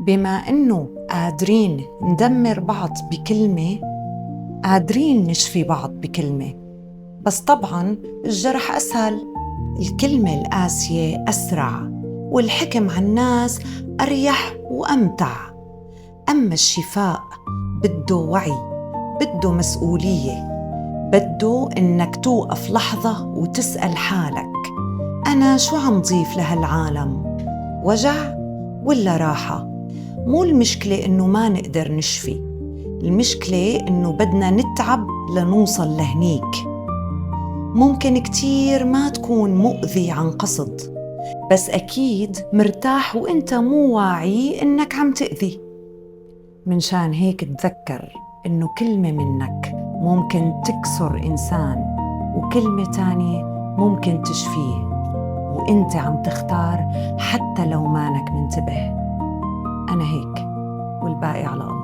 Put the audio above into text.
بما إنه قادرين ندمر بعض بكلمة، قادرين نشفي بعض بكلمة. بس طبعاً الجرح أسهل، الكلمة القاسية أسرع، والحكم على الناس أريح وأمتع. أما الشفاء بده وعي، بده مسؤولية، بده إنك توقف لحظة وتسأل حالك: أنا شو عم ضيف لهالعالم؟ وجع ولا راحة؟ مو المشكلة إنه ما نقدر نشفي، المشكلة إنه بدنا نتعب لنوصل لهنيك. ممكن كتير ما تكون مؤذي عن قصد، بس أكيد مرتاح وإنت مو واعي إنك عم تأذي. منشان هيك تذكر إنه كلمة منك ممكن تكسر إنسان، وكلمة تانية ممكن تشفيه، وإنت عم تختار حتى لو مانك منتبه. أنا هيك، والباقي على الله.